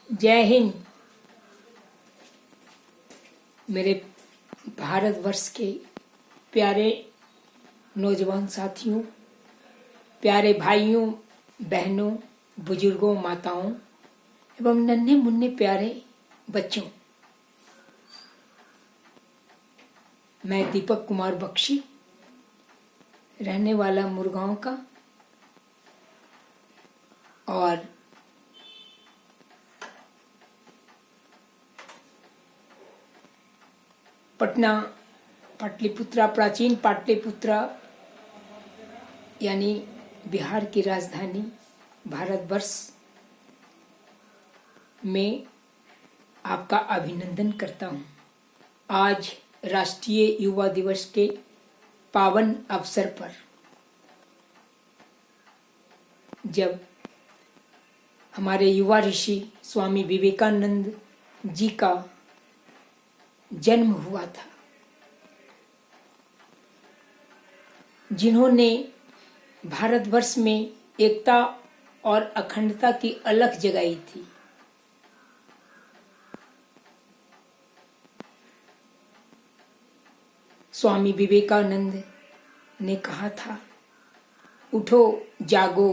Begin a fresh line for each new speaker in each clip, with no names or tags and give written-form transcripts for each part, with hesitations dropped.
जय हिंद। मेरे भारतवर्ष के प्यारे नौजवान साथियों, प्यारे भाइयों, बहनों, बुजुर्गों, माताओं एवं नन्हे मुन्ने प्यारे बच्चों, मैं दीपक कुमार बख्शी, रहने वाला मुरगांव का और पटना पाटलिपुत्रा, प्राचीन पाटलिपुत्रा यानी बिहार की राजधानी भारतवर्ष में आपका अभिनंदन करता हूँ। आज राष्ट्रीय युवा दिवस के पावन अवसर पर जब हमारे युवा ऋषि स्वामी विवेकानंद जी का जन्म हुआ था, जिन्होंने भारतवर्ष में एकता और अखंडता की अलख जगाई थी। स्वामी विवेकानंद ने कहा था, उठो जागो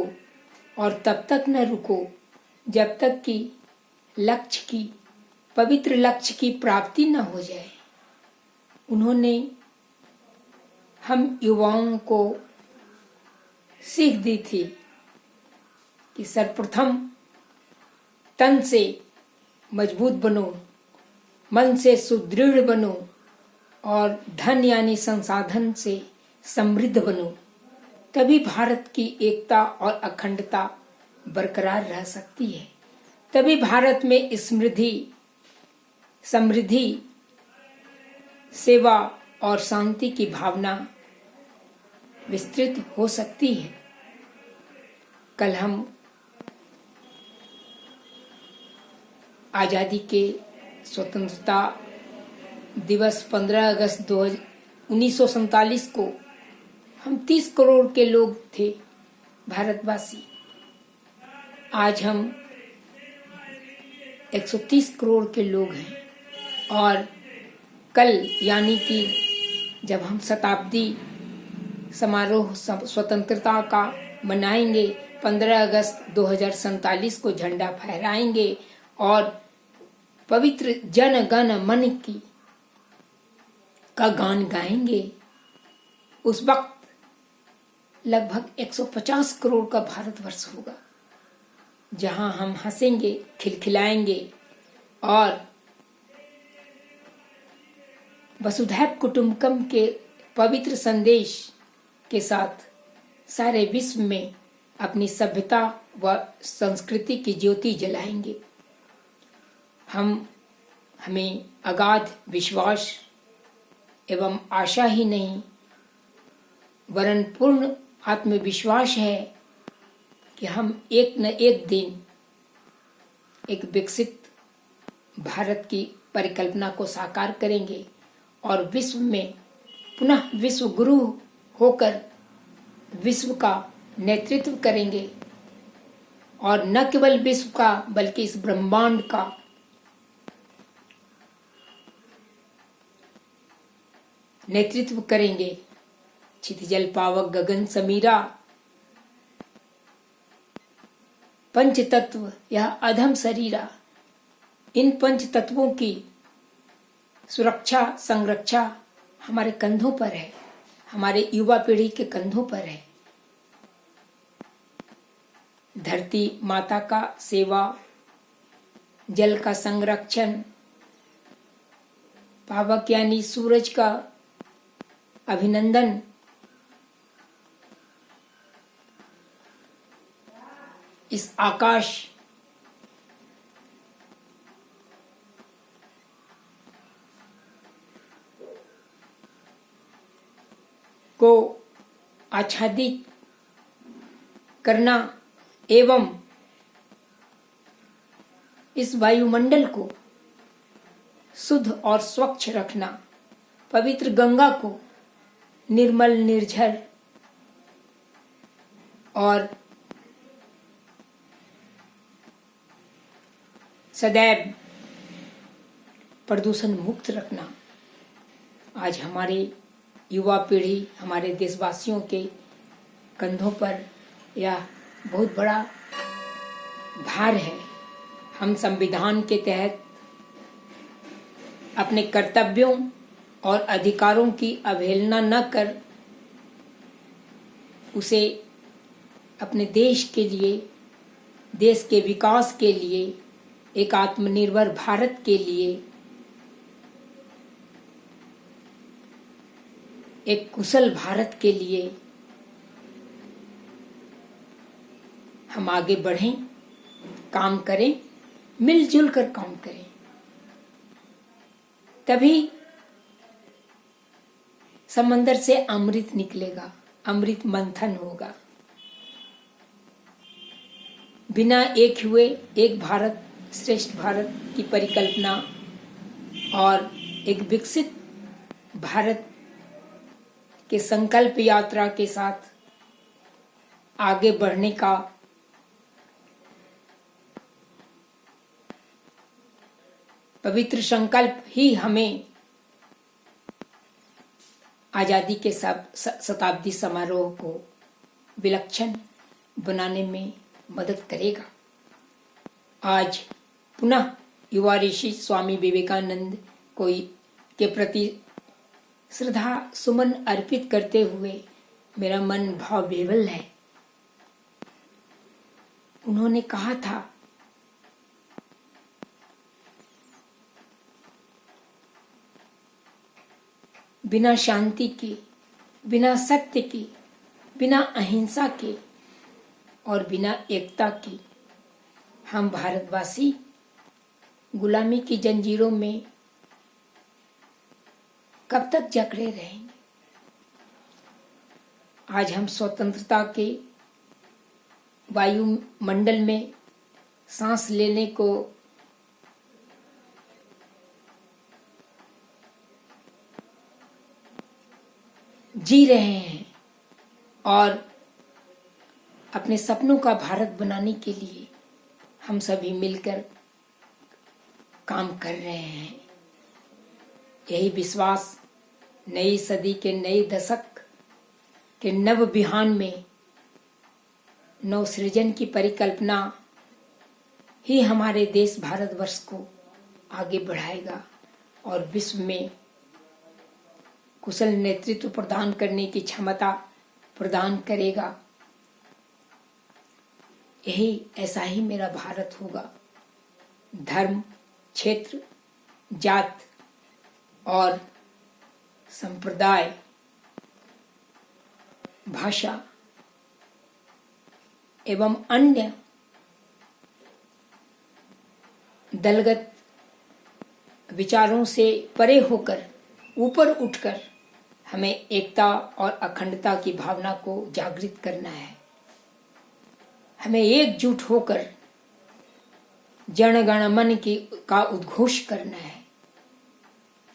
और तब तक न रुको जब तक कि पवित्र लक्ष्य की प्राप्ति न हो जाए। उन्होंने हम युवाओं को सीख दी थी कि सर्वप्रथम तन से मजबूत बनो, मन से सुदृढ़ बनो और धन यानी संसाधन से समृद्ध बनो, तभी भारत की एकता और अखंडता बरकरार रह सकती है। तभी भारत में समृद्धि, सेवा और शांति की भावना विस्तृत हो सकती है। कल हम आजादी के स्वतंत्रता दिवस 15 अगस्त 1947 को हम 30 करोड़ के लोग थे भारतवासी। आज हम 130 करोड़ के लोग हैं और कल यानी कि जब हम शताब्दी समारोह स्वतंत्रता का मनाएंगे, 15 अगस्त 2047 को झंडा फहराएंगे और पवित्र जन गण मन का गान गाएंगे, उस वक्त लगभग 150 करोड़ का भारतवर्ष होगा, जहां हम हंसेंगे, खिलखिलाएंगे और वसुधैव कुटुंबकम के पवित्र संदेश के साथ सारे विश्व में अपनी सभ्यता व संस्कृति की ज्योति जलाएंगे। हमें अगाध विश्वास एवं आशा ही नहीं वरन पूर्ण आत्मविश्वास है कि हम एक न एक दिन एक विकसित भारत की परिकल्पना को साकार करेंगे और विश्व में पुनः विश्व गुरु होकर विश्व का नेतृत्व करेंगे और न केवल विश्व का बल्कि इस ब्रह्मांड का नेतृत्व करेंगे। क्षितिजल पावक गगन समीरा, पंच तत्व यह अधम शरीरा, इन पंच तत्वों की सुरक्षा संरक्षा हमारे कंधों पर है, हमारे युवा पीढ़ी के कंधों पर है। धरती माता का सेवा, जल का संरक्षण, पावक यानी सूरज का अभिनंदन, इस आकाश को आच्छादित करना एवं इस वायुमंडल को शुद्ध और स्वच्छ रखना, पवित्र गंगा को निर्मल, निर्झर और सदैव प्रदूषण मुक्त रखना आज हमारे युवा पीढ़ी, हमारे देशवासियों के कंधों पर यह बहुत बड़ा भार है। हम संविधान के तहत अपने कर्तव्यों और अधिकारों की अवहेलना न कर उसे अपने देश के लिए, देश के विकास के लिए, एक आत्मनिर्भर भारत के लिए, एक कुशल भारत के लिए हम आगे बढ़ें, काम करें, मिलजुल कर काम करें। तभी समंदर से अमृत निकलेगा, अमृत मंथन होगा। बिना एक हुए एक भारत श्रेष्ठ भारत की परिकल्पना और एक विकसित भारत के संकल्प यात्रा के साथ आगे बढ़ने का पवित्र संकल्प ही हमें आजादी के शताब्दी समारोह को विलक्षण बनाने में मदद करेगा। आज पुनः युवा ऋषि स्वामी विवेकानंद के प्रति श्रद्धा सुमन अर्पित करते हुए मेरा मन भाव विह्वल है। उन्होंने कहा था, बिना शांति के, बिना सत्य के, बिना अहिंसा के और बिना एकता के हम भारतवासी गुलामी की जंजीरों में कब तक जकड़े रहेंगे। आज हम स्वतंत्रता के वायुमंडल में सांस लेने को जी रहे हैं और अपने सपनों का भारत बनाने के लिए हम सभी मिलकर काम कर रहे हैं। यही विश्वास नई सदी के नए दशक के नव बिहान में नव सृजन की परिकल्पना ही हमारे देश भारतवर्ष को आगे बढ़ाएगा और विश्व में कुशल नेतृत्व प्रदान करने की क्षमता प्रदान करेगा। यही ऐसा ही मेरा भारत होगा। धर्म, क्षेत्र, जात और संप्रदाय, भाषा एवं अन्य दलगत विचारों से परे होकर ऊपर उठकर हमें एकता और अखंडता की भावना को जागृत करना है। हमें एकजुट होकर जन गण मन का उद्घोष करना है।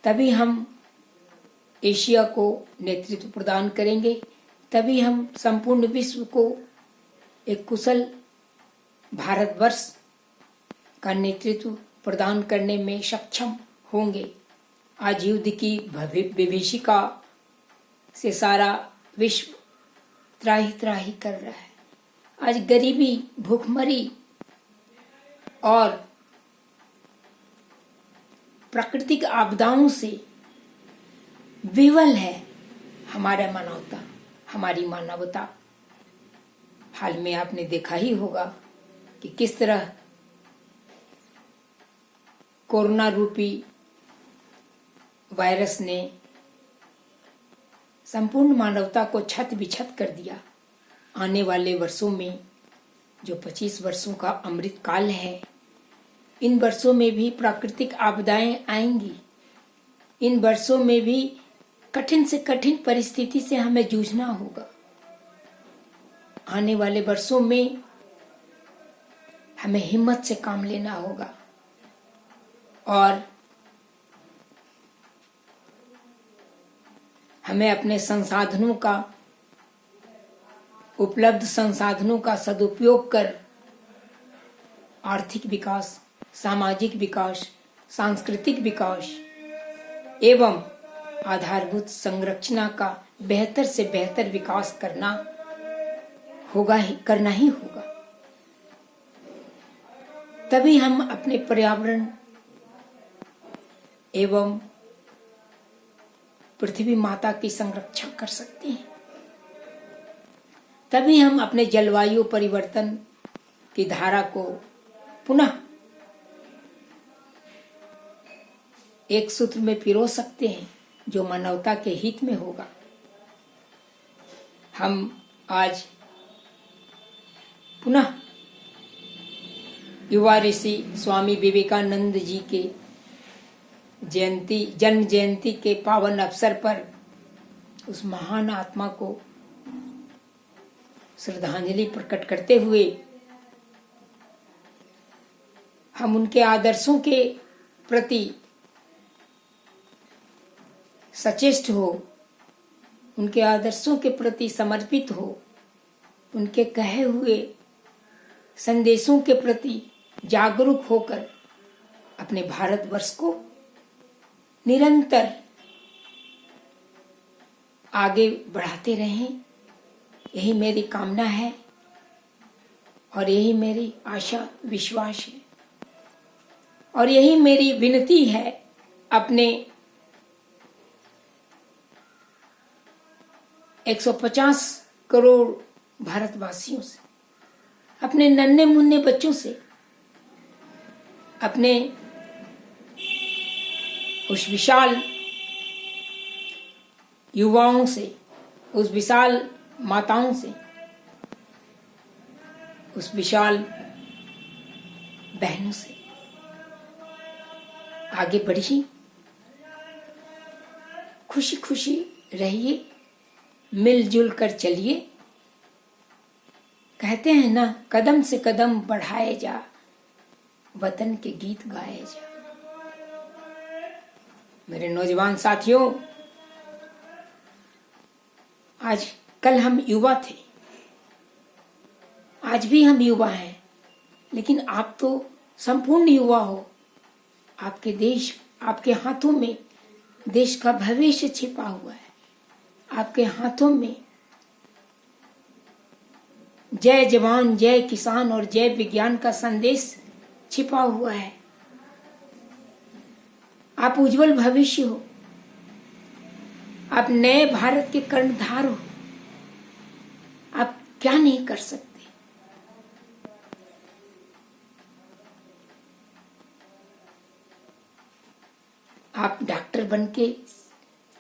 तभी हम एशिया को नेतृत्व प्रदान करेंगे, तभी हम संपूर्ण विश्व को एक कुशल भारतवर्ष का नेतृत्व प्रदान करने में सक्षम होंगे। आज युद्ध की विभीषिका से सारा विश्व त्राही त्राही कर रहा है। आज गरीबी, भूखमरी और प्राकृतिक आपदाओं से विवल है हमारी मानवता। हाल में आपने देखा ही होगा कि किस तरह कोरोना रूपी वायरस ने संपूर्ण मानवता को छत बिछत कर दिया। आने वाले वर्षों में जो 25 वर्षों का अमृत काल है, इन वर्षों में भी प्राकृतिक आपदाएं आएंगी। इन वर्षों में भी कठिन से कठिन परिस्थिति से हमें जूझना होगा। आने वाले वर्षों में हमें हिम्मत से काम लेना होगा और हमें अपने उपलब्ध संसाधनों का सदुपयोग कर आर्थिक विकास, सामाजिक विकास, सांस्कृतिक विकास एवं आधारभूत संरचना का बेहतर से बेहतर विकास करना ही होगा। तभी हम अपने पर्यावरण एवं पृथ्वी माता की संरक्षण कर सकते हैं। तभी हम अपने जलवायु परिवर्तन की धारा को पुनः एक सूत्र में पिरो सकते हैं, जो मानवता के हित में होगा। हम आज पुनः युवा ऋषि स्वामी विवेकानंद जी के जन्म जयंती के पावन अवसर पर उस महान आत्मा को श्रद्धांजलि प्रकट करते हुए हम उनके आदर्शों के प्रति सचेष्ट हो, उनके आदर्शों के प्रति समर्पित हो, उनके कहे हुए संदेशों के प्रति जागरूक होकर अपने भारतवर्ष को निरंतर आगे बढ़ाते रहें, यही मेरी कामना है और यही मेरी आशा विश्वास है और यही मेरी विनती है अपने 150 करोड़ भारतवासियों से, अपने नन्हे मुन्ने बच्चों से, अपने उस विशाल युवाओं से, उस विशाल माताओं से, उस विशाल बहनों से, आगे बढ़िए, खुशी खुशी रहिए, मिलजुल कर चलिए। कहते हैं ना, कदम से कदम बढ़ाए जा, वतन के गीत गाए जा। मेरे नौजवान साथियों, आज कल हम युवा थे, आज भी हम युवा हैं, लेकिन आप तो संपूर्ण युवा हो। आपके देश, आपके हाथों में देश का भविष्य छिपा हुआ है। आपके हाथों में जय जवान, जय किसान और जय विज्ञान का संदेश छिपा हुआ है। आप उज्जवल भविष्य हो, आप नए भारत के कर्णधार हो। आप क्या नहीं कर सकते। आप डॉक्टर बनके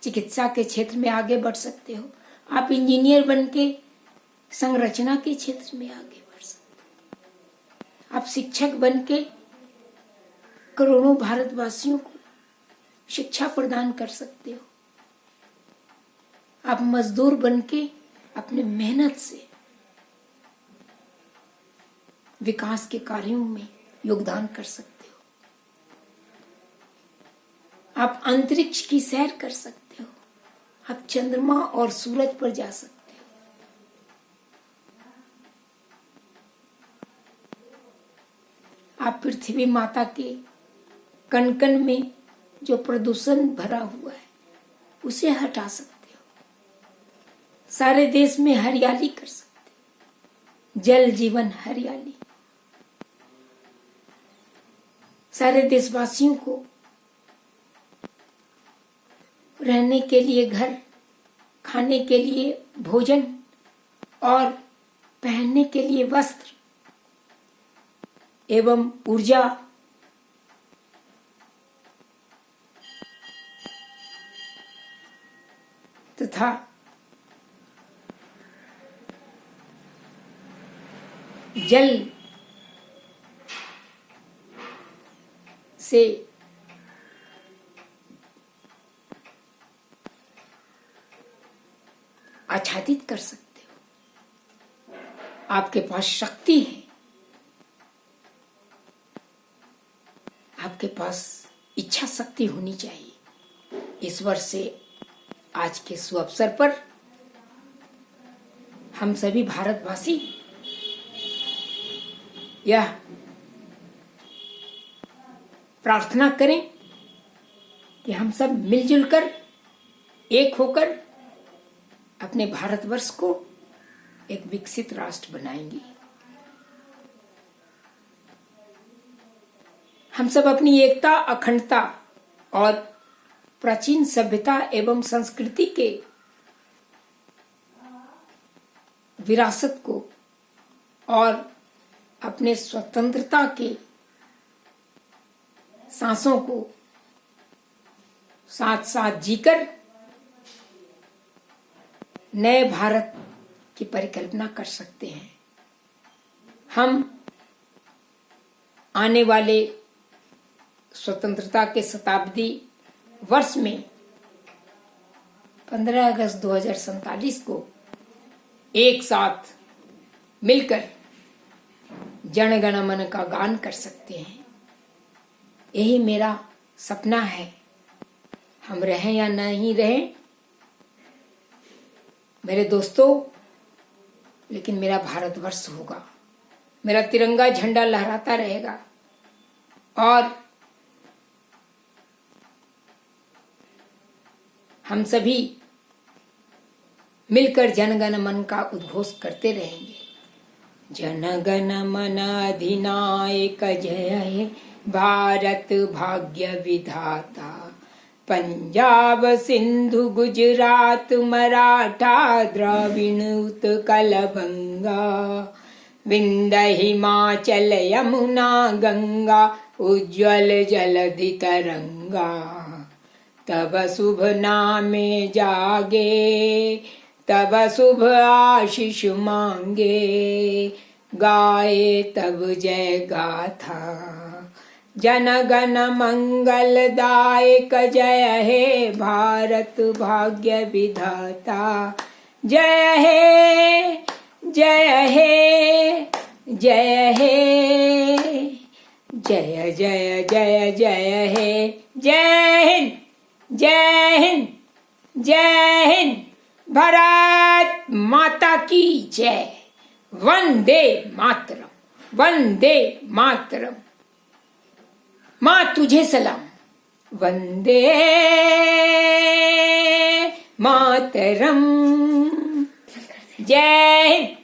चिकित्सा के क्षेत्र में आगे बढ़ सकते हो। आप इंजीनियर बनके संरचना के क्षेत्र में आगे बढ़ सकते हो। आप शिक्षक बनके करोड़ों भारतवासियों को शिक्षा प्रदान कर सकते हो। आप मजदूर बनके अपने मेहनत से विकास के कार्यों में योगदान कर सकते हो। आप अंतरिक्ष की सैर कर सकते हो। आप चंद्रमा और सूरज पर जा सकते हो। आप पृथ्वी माता के कण कण में जो प्रदूषण भरा हुआ है उसे हटा सकते हो। सारे देश में हरियाली कर सकते हो। जल जीवन हरियाली। सारे देशवासियों को रहने के लिए घर, खाने के लिए भोजन और पहनने के लिए वस्त्र एवं ऊर्जा तथा जल से आच्छादित कर सकते हो। आपके पास शक्ति है। आपके पास इच्छा शक्ति होनी चाहिए। इस वर्ष से आज के शुभ अवसर पर हम सभी भारतवासी यह प्रार्थना करें कि हम सब मिलजुल कर, एक होकर अपने भारतवर्ष को एक विकसित राष्ट्र बनाएंगे। हम सब अपनी एकता, अखंडता और प्राचीन सभ्यता एवं संस्कृति के विरासत को और अपने स्वतंत्रता के सांसों को साथ साथ जीकर नए भारत की परिकल्पना कर सकते हैं। हम आने वाले स्वतंत्रता के शताब्दी वर्ष में 15 अगस्त 2047 को एक साथ मिलकर जन गण मन का गान कर सकते हैं। यही मेरा सपना है। हम रहें या नहीं रहें मेरे दोस्तों, लेकिन मेरा भारतवर्ष होगा, मेरा तिरंगा झंडा लहराता रहेगा और हम सभी मिलकर जनगण मन का उद्घोष करते रहेंगे। जनगण मन अधिनायक जय हे भारत भाग्य विधाता, पंजाब सिंधु गुजरात मराठा द्रविड़ उत्कल बंगा, विंध्य हिमाचल यमुना गंगा, उज्ज्वल जलधि तरंगा। तब शुभ नामे जागे, तब शुभ आशीष मांगे, गाए तब जय गाथा। जन गण मंगलदायक जय हे भारत भाग्य विधाता, जय हे जय हे जय हे, जय जय जय जय हे। जय हिंद, जय हिंद, जय हिंद। भारत माता की जय। वंदे मातरम, वंदे मातरम। माँ तुझे सलाम। वंदे मातरम। जय हिंद।